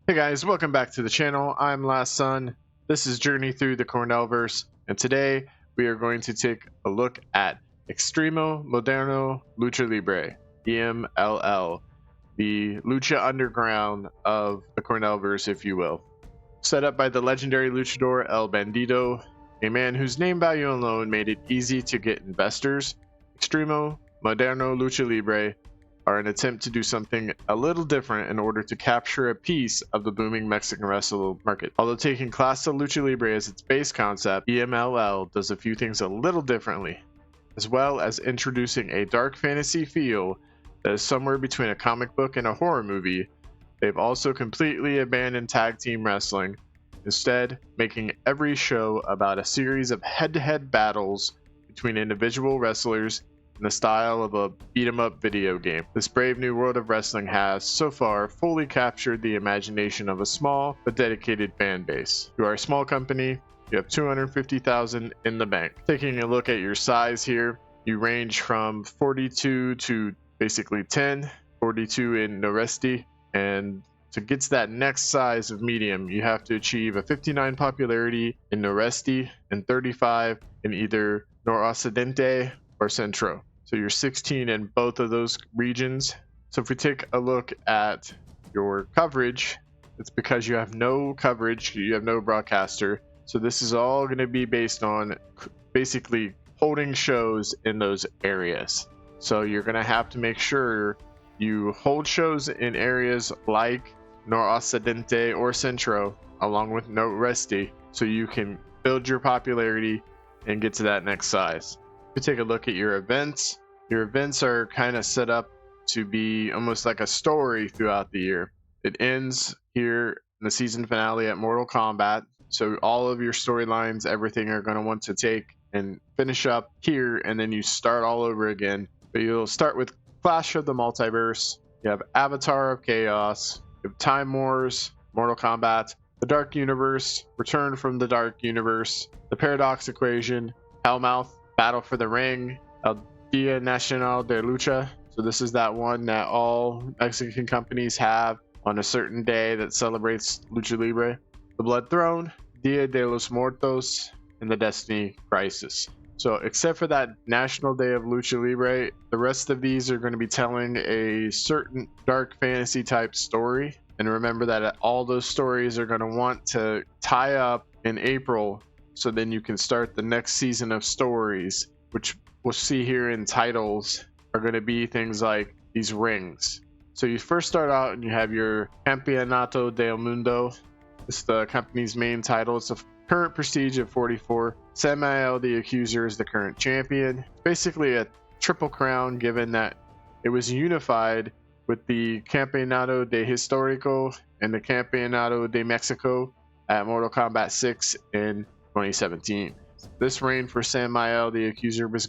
Hey guys, welcome back to the channel. I'm Last Son. This is Journey Through the Cornellverse, and today we are going to take a look at Extremo Moderno Lucha Libre, EMLL, the Lucha Underground of the Cornellverse, if you will. Set up by the legendary luchador El Bandido, a man whose name value alone made it easy to get investors, Extremo Moderno Lucha Libre are an attempt to do something a little different in order to capture a piece of the booming Mexican wrestling market. Although taking Clase Lucha Libre as its base concept, EMLL does a few things a little differently, as well as introducing a dark fantasy feel that is somewhere between a comic book and a horror movie. They've also completely abandoned tag team wrestling, instead making every show about a series of head-to-head battles between individual wrestlers in the style of a beat-em-up video game. This brave new world of wrestling has, so far, fully captured the imagination of a small but dedicated fan base. You are a small company, you have 250,000 in the bank. Taking a look at your size here, you range from 42 to basically 10, 42 in Noresti, and to get to that next size of medium, you have to achieve a 59 popularity in Noresti and 35 in either Noroccidente or Centro. So you're 16 in both of those regions. So if we take a look at your coverage, it's because you have no coverage, you have no broadcaster. So this is all going to be based on basically holding shows in those areas. So you're going to have to make sure you hold shows in areas like Noroccidente or Centro, along with Noresti, so you can build your popularity and get to that next size. If you take a look at your events are kind of set up to be almost like a story throughout the year. It ends here in the season finale at Mortal Kombat, so all of your storylines, everything are going to want to take and finish up here, and then you start all over again. But you'll start with Clash of the Multiverse, you have Avatar of Chaos, you have Time Wars, Mortal Kombat, the Dark Universe, Return from the Dark Universe, the Paradox Equation, Hellmouth, Battle for the Ring, El Dia Nacional de Lucha. So this is that one that all Mexican companies have on a certain day that celebrates Lucha Libre. The Blood Throne, Dia de los Muertos, and the Destiny Crisis. So except for that National Day of Lucha Libre, the rest of these are going to be telling a certain dark fantasy type story. And remember that all those stories are going to want to tie up in April, so then you can start the next season of stories, which we'll see here in titles are going to be things like these rings. So you first start out and you have your Campeonato del Mundo. It's the company's main title. It's a current prestige of 44. Samael the Accuser is the current champion. It's basically a triple crown, given that it was unified with the Campeonato de Histórico and the Campeonato de Mexico at Mortal Kombat 6 in 2017. This reign for Samael the Accuser has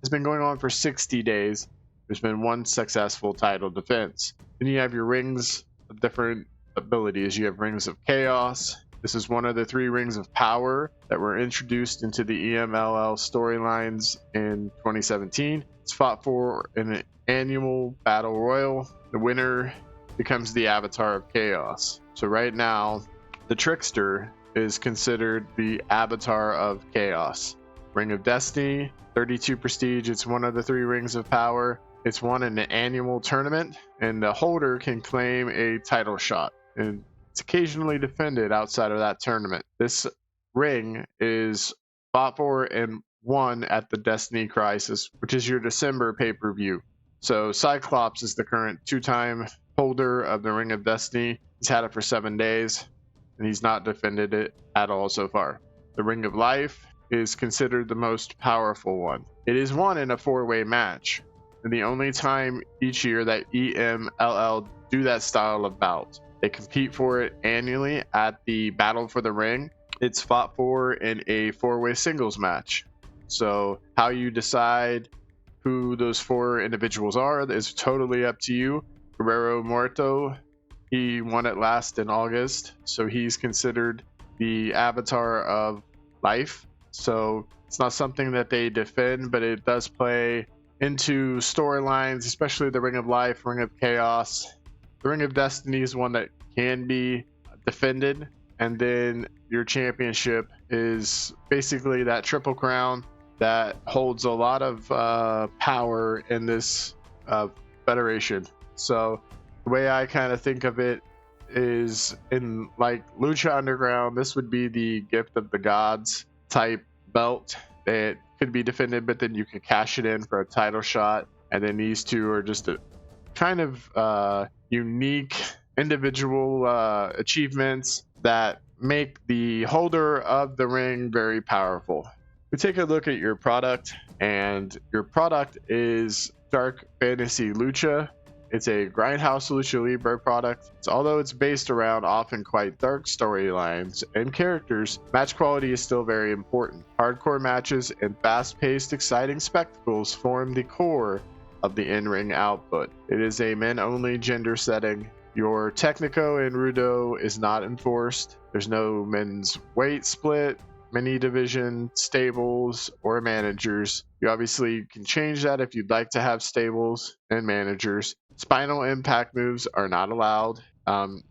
been going on for 60 days. There's been one successful title defense. Then you have your rings of different abilities. You have Rings of Chaos. This is one of the 3 rings of power that were introduced into the EMLL storylines in 2017. It's fought for in an annual battle royal. The winner becomes the Avatar of Chaos. So right now, the Trickster is considered the Avatar of Chaos. Ring of Destiny, 32 prestige. It's one of the 3 rings of power. It's won in an annual tournament, and the holder can claim a title shot, and it's occasionally defended outside of that tournament. This ring is fought for and won at the Destiny Crisis, which is your December pay-per-view. So Cyclops is the current 2-time holder of the Ring of Destiny. He's had it for 7 days, and he's not defended it at all so far. The Ring of Life is considered the most powerful one. It is won in a 4-way match, and the only time each year that EMLL do that style of bout. They compete for it annually at the Battle for the Ring. It's fought for in a 4-way singles match. So how you decide who those 4 individuals are is totally up to you. Guerrero Muerto, he won it last in August, so he's considered the Avatar of Life. So it's not something that they defend, but it does play into storylines, especially the Ring of Life, Ring of Chaos. The Ring of Destiny is one that can be defended, and then your championship is basically that triple crown that holds a lot of power in this federation. So the way I kind of think of it is, in like Lucha Underground, this would be the gift of the gods type belt. It could be defended, but then you can cash it in for a title shot. And then these two are just a kind of unique individual achievements that make the holder of the ring very powerful. We take a look at your product, and your product is Dark Fantasy Lucha. It's a Grindhouse Lucha Libre product. Although it's based around often quite dark storylines and characters, match quality is still very important. Hardcore matches and fast-paced, exciting spectacles form the core of the in-ring output. It is a men-only gender setting. Your Technico and Rudo is not enforced. There's no men's weight split, mini division, stables, or managers. You obviously can change that if you'd like to have stables and managers. Spinal impact moves are not allowed.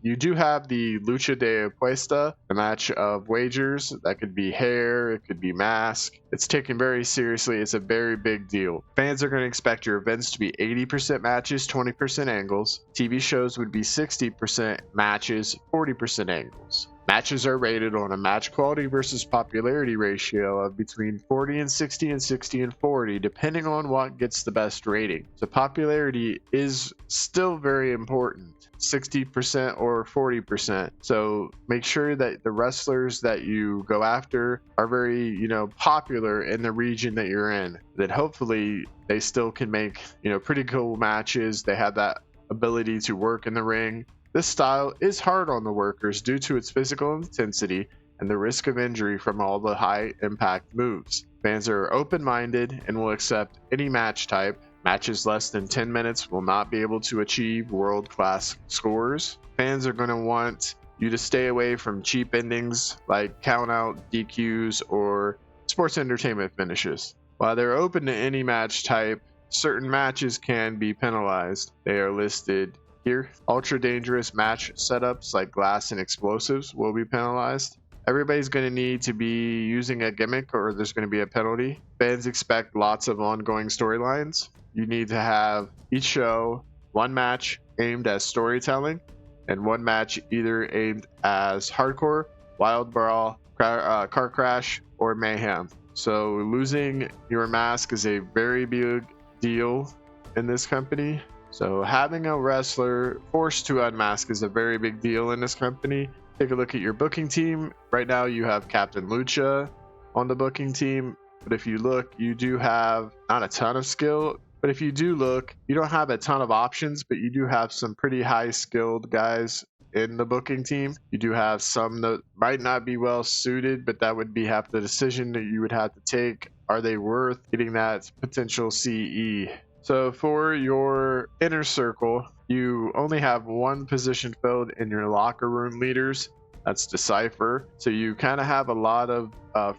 You do have the Lucha de Apuesta, a match of wagers. That could be hair, it could be mask. It's taken very seriously. It's a very big deal. Fans are going to expect your events to be 80% matches, 20% angles. TV shows would be 60% matches, 40% angles. Matches are rated on a match quality versus popularity ratio of between 40 and 60 and 60 and 40, depending on what gets the best rating. So popularity is still very important, 60% or 40%. So make sure that the wrestlers that you go after are very, popular in the region that you're in. That hopefully they still can make, pretty cool matches. They have that ability to work in the ring. This style is hard on the workers due to its physical intensity and the risk of injury from all the high impact moves. Fans are open-minded and will accept any match type. Matches less than 10 minutes will not be able to achieve world-class scores. Fans are going to want you to stay away from cheap endings like count-out, DQs, or sports entertainment finishes. While they're open to any match type, certain matches can be penalized. They are listed here. Ultra dangerous match setups like glass and explosives will be penalized. Everybody's going to need to be using a gimmick or there's going to be a penalty. Fans expect lots of ongoing storylines. You need to have each show one match aimed as storytelling and one match either aimed as hardcore, wild brawl, car crash, or mayhem. So losing your mask is a very big deal in this company. So having a wrestler forced to unmask is a very big deal in this company. Take a look at your booking team. Right now you have Captain Lucha on the booking team, but if you look, you do have not a ton of skill, but if you do look, you don't have a ton of options, but you do have some pretty high skilled guys in the booking team. You do have some that might not be well suited, but that would be half the decision that you would have to take. Are they worth getting that potential CE? So for your inner circle, you only have one position filled in your locker room leaders. That's Decipher. So you kind of have a lot of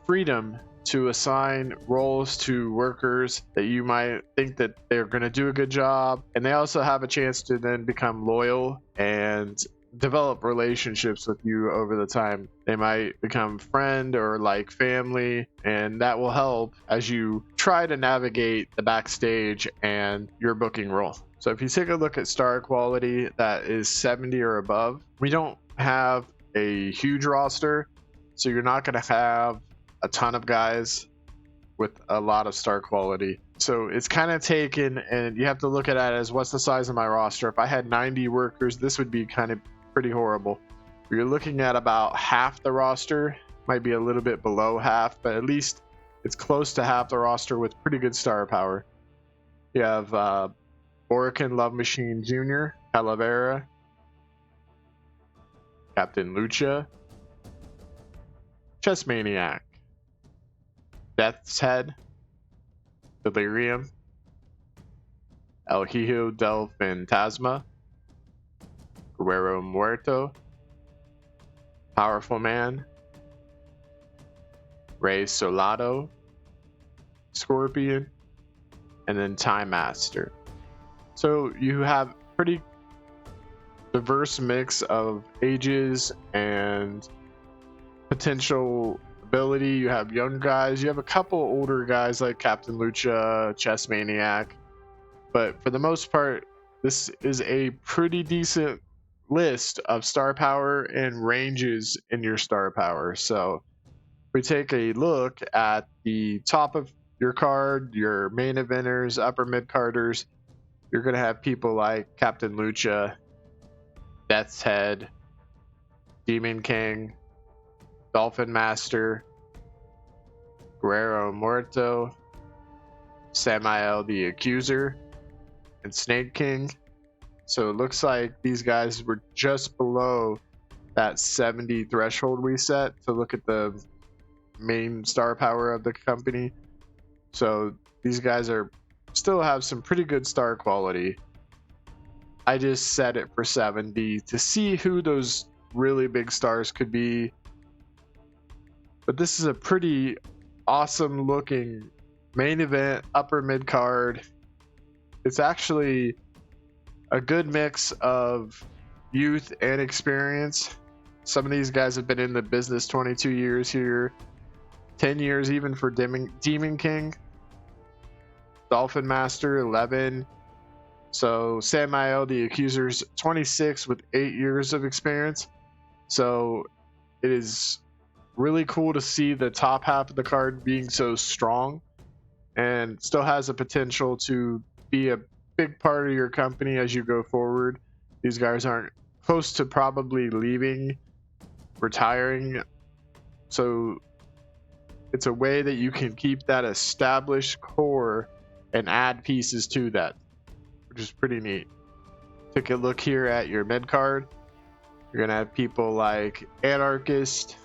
freedom to assign roles to workers that you might think that they're going to do a good job. And they also have a chance to then become loyal and develop relationships with you over the time. They might become friend or like family, and that will help as you try to navigate the backstage and your booking role. So if you take a look at star quality that is 70 or above, we don't have a huge roster, so you're not going to have a ton of guys with a lot of star quality. So it's kind of taken, and you have to look at it as what's the size of my roster. If I had 90 workers, this would be kind of pretty horrible. You're looking at about half the roster, might be a little bit below half, but at least it's close to half the roster with pretty good star power. You have Orican Love Machine Jr., Calavera, Captain Lucha, Chess Maniac, Death's Head, Delirium, El Hijo del Fantasma, Guerrero Muerto, Powerful Man, Rey Solado, Scorpion, and then Time Master. So you have pretty diverse mix of ages and potential ability. You have young guys, you have a couple older guys like Captain Lucha, Chess Maniac, but for the most part, this is a pretty decent list of star power and ranges in your star power. So we take a look at the top of your card, your main eventers, upper mid carders. You're going to have people like Captain Lucha, Death's Head, Demon King, Dolphin Master, Guerrero Muerto, Samael the Accuser, and Snake King. So it looks like these guys were just below that 70 threshold we set to look at the main star power of the company. So these guys are still have some pretty good star quality. I just set it for 70 to see who those really big stars could be. But this is a pretty awesome looking main event upper mid card. It's actually a good mix of youth and experience. Some of these guys have been in the business 22 years here, 10 years even for Demon King, Dolphin Master 11. So Samael the Accuser's 26 with 8 years of experience. So it is really cool to see the top half of the card being so strong and still has a potential to be a big part of your company as you go forward. These guys aren't close to probably leaving, retiring. So it's a way that you can keep that established core and add pieces to that, which is pretty neat. Take a look here at your mid card. You're going to have people like Anarchist,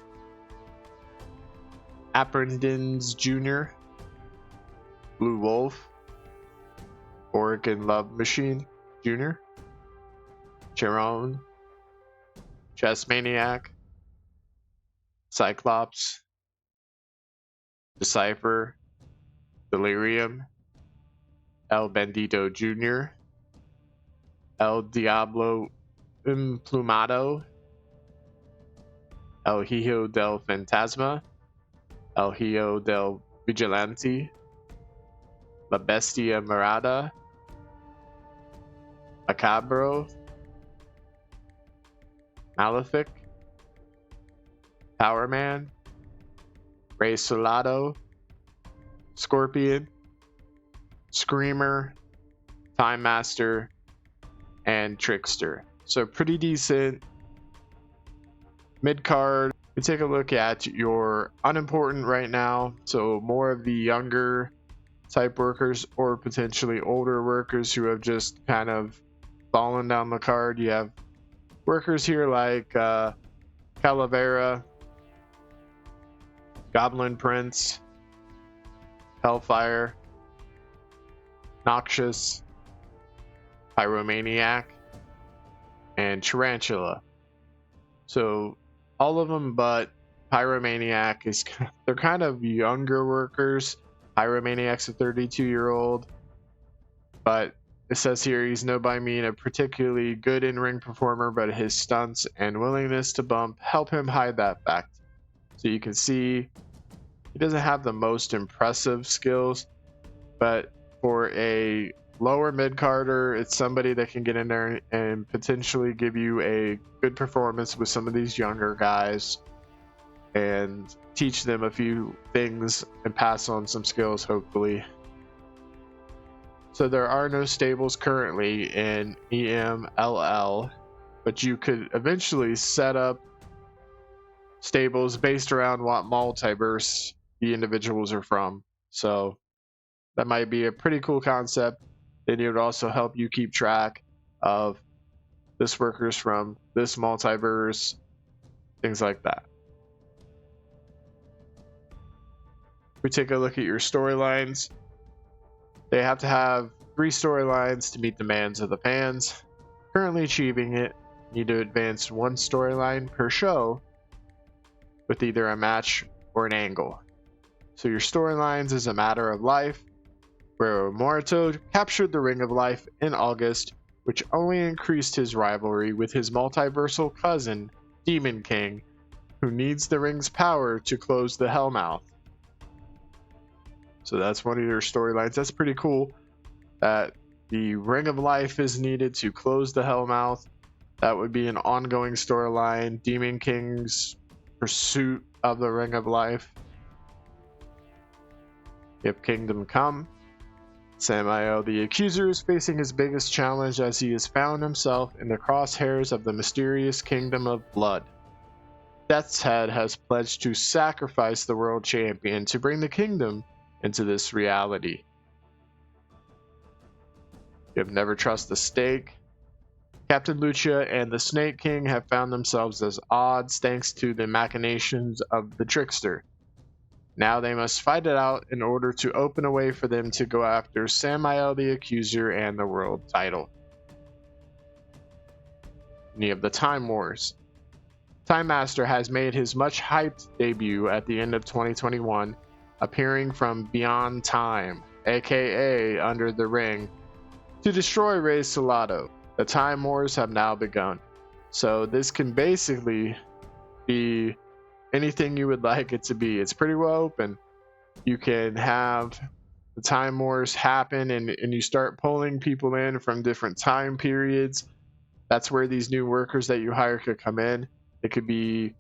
Apprendins Jr., Blue Wolf, Oregon Love Machine Jr., Chiron, Chess Maniac, Cyclops, Decipher, Delirium, El Bandito Jr., El Diablo Implumado, El Hijo del Fantasma, El Hijo del Vigilante, La Bestia Morada, Macabro, Malefic, Power Man, Rey Solado, Scorpion, Screamer, Time Master, and Trickster. So pretty decent mid card. We take a look at your unimportant right now. So more of the younger type workers or potentially older workers who have just kind of fallen down the card. You have workers here like Calavera, Goblin Prince, Hellfire, Noxious, Pyromaniac, and Tarantula. So all of them but Pyromaniac is, they're kind of younger workers. Pyromaniac's a 32-year-old, but it says here he's no by mean a particularly good in-ring performer, but his stunts and willingness to bump help him hide that fact. So you can see he doesn't have the most impressive skills, but for a lower mid-carder, it's somebody that can get in there and potentially give you a good performance with some of these younger guys and teach them a few things and pass on some skills, hopefully. So there are no stables currently in EMLL, but you could eventually set up stables based around what multiverse the individuals are from. So that might be a pretty cool concept. Then it would also help you keep track of this workers from this multiverse, things like that. We take a look at your storylines. They have to have 3 storylines to meet the demands of the fans. Currently achieving it, you need to advance 1 storyline per show with either a match or an angle. So your storylines is a matter of life, where Morito captured the Ring of Life in August which only increased his rivalry with his multiversal cousin, Demon King, who needs the ring's power to close the Hellmouth. So that's one of your storylines. That's pretty cool that the Ring of Life is needed to close the Hellmouth. That would be an ongoing storyline. Demon King's pursuit of the Ring of Life. If Kingdom Come, Samael the Accuser is facing his biggest challenge as he has found himself in the crosshairs of the mysterious Kingdom of Blood. Death's Head has pledged to sacrifice the world champion to bring the kingdom into this reality. You have Never Trust the Snake. Captain Lucha and the Snake King have found themselves at odds thanks to the machinations of the Trickster. Now they must fight it out in order to open a way for them to go after Samael the Accuser and the world title. And you have the Time Wars. Time Master has made his much hyped debut at the end of 2021, appearing from Beyond Time, aka Under the Ring, to destroy Rey Salado. The Time Wars have now begun. So this can basically be anything you would like it to be. It's pretty well open. You can have the Time Wars happen and you start pulling people in from different time periods. That's where these new workers that you hire could come in. It could be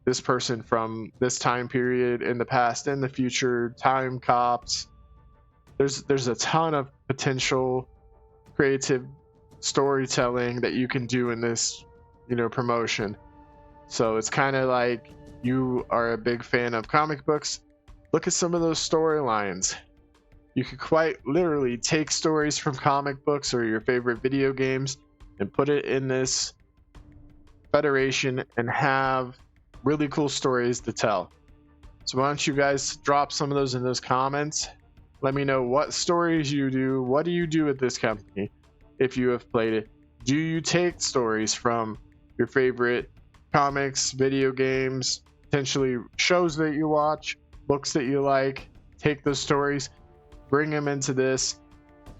this person from this time period in the past, in the future, time cops. There's a ton of potential creative storytelling that you can do in this, promotion. So it's kind of like you are a big fan of comic books. Look at some of those storylines. You could quite literally take stories from comic books or your favorite video games and put it in this federation and have really cool stories to tell. So why don't you guys drop some of those in those comments? Let me know what stories you do. What do you do at this company if you have played it? Do you take stories from your favorite comics, video games, potentially shows that you watch, books that you like? Take those stories, bring them into this,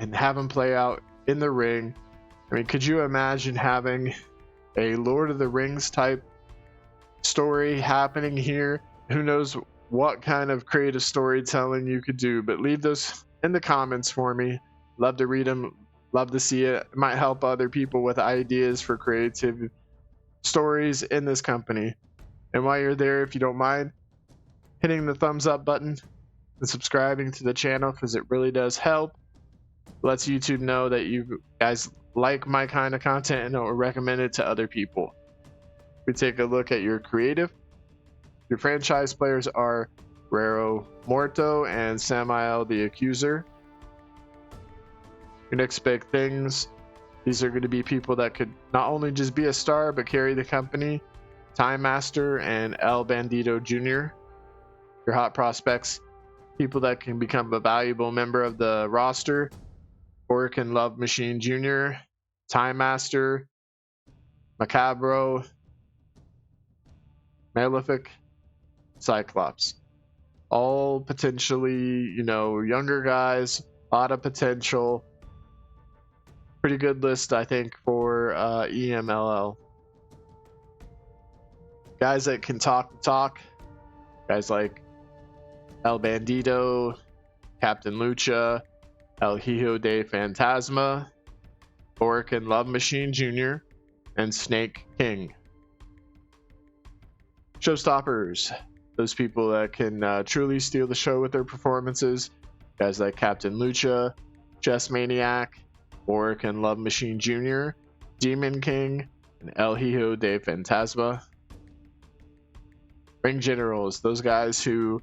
and have them play out in the ring. I mean, could you imagine having a Lord of the Rings type story happening here? Who knows what kind of creative storytelling you could do, but leave those in the comments for me. Love to read them, love to see it. It might help other people with ideas for creative stories in this company. And while you're there, if you don't mind hitting the thumbs up button and subscribing to the channel, because it really does help. Lets YouTube know that you guys like my kind of content and it will recommend it to other people. We take a look at your creative. Your franchise players are Guerrero Morto and Samael the Accuser. Your next big things, these are going to be people that could not only just be a star but carry the company. Time Master and El Bandito Jr. Your hot prospects, people that can become a valuable member of the roster. Orc and Love Machine Jr., Time Master, Macabro, Malefic, Cyclops. All potentially, younger guys, a lot of potential. Pretty good list, I think, for EMLL. Guys that can talk the talk. Guys like El Bandito, Captain Lucha, El Hijo de Fantasma, Orc and Love Machine Jr., and Snake King. Showstoppers, those people that can truly steal the show with their performances. Guys like Captain Lucha, Chess Maniac, Orc and Love Machine Jr., Demon King, and El Hijo de Fantasma. Ring Generals, those guys who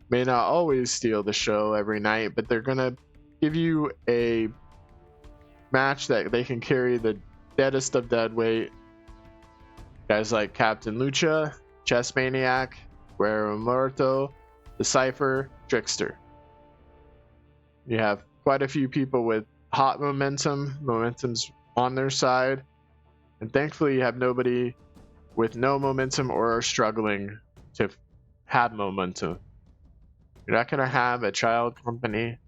may not always steal the show every night, but they're going to give you a match that they can carry the deadest of dead weight. Guys like Captain Lucha, Chess Maniac, Guerrero Muerto, The Cypher, Trickster. You have quite a few people with hot momentum. Momentum's on their side. And thankfully you have nobody with no momentum or are struggling to have momentum. You're not going to have a child company.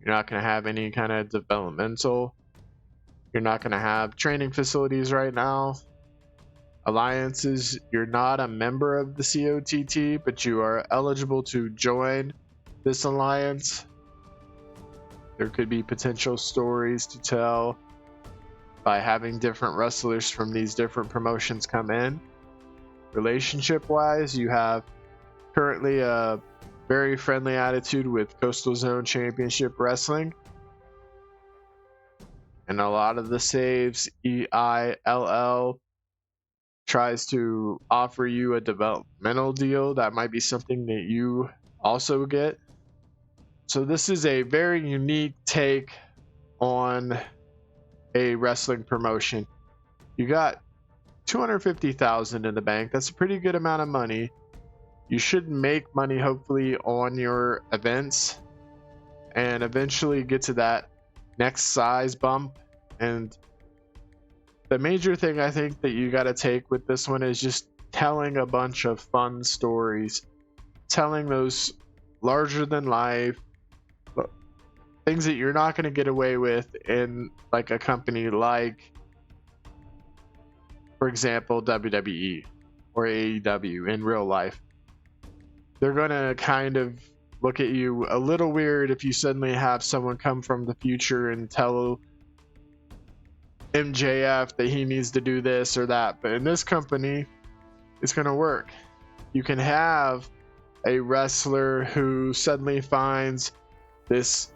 You're not going to have any kind of developmental. You're not going to have training facilities right now. Alliances, you're not a member of the COTT, but you are eligible to join this alliance. There could be potential stories to tell by having different wrestlers from these different promotions come in. Relationship wise, you have currently a very friendly attitude with Coastal Zone Championship Wrestling, and a lot of the saves. EMLL tries to offer you a developmental deal that might be something that you also get. So this is a very unique take on a wrestling promotion. You got $250,000 in the bank. That's a pretty good amount of money. You should make money hopefully on your events and eventually get to that next size bump. And the major thing I think that you got to take with this one is just telling a bunch of fun stories, telling those larger than life things that you're not going to get away with in like a company like, for example, WWE or AEW in real life. They're going to kind of look at you a little weird if you suddenly have someone come from the future and tell MJF that he needs to do this or that. But in this company, it's going to work. You can have a wrestler who suddenly finds this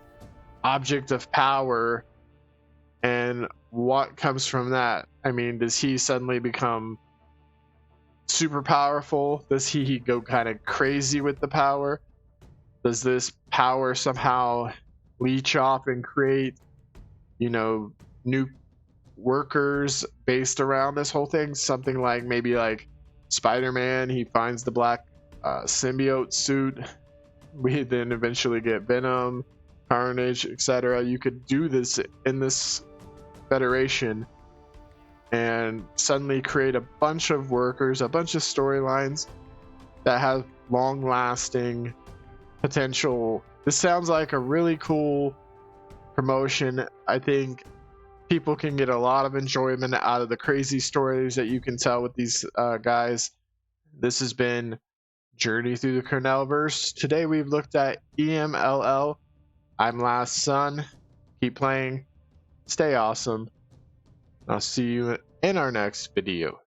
object of power, and what comes from that? I mean, does he suddenly become super powerful? Does he go kind of crazy with the power? Does this power somehow leech off and create, new workers based around this whole thing? Something like maybe like Spider-Man, he finds the black symbiote suit. We then eventually get Venom, Carnage, etc. You could do this in this federation and suddenly create a bunch of workers, a bunch of storylines that have long-lasting potential. This sounds like a really cool promotion. I think people can get a lot of enjoyment out of the crazy stories that you can tell with these guys. This has been Journey Through the Cornellverse. Today we've looked at EMLL. I'm Last Son. Keep playing. Stay awesome. I'll see you in our next video.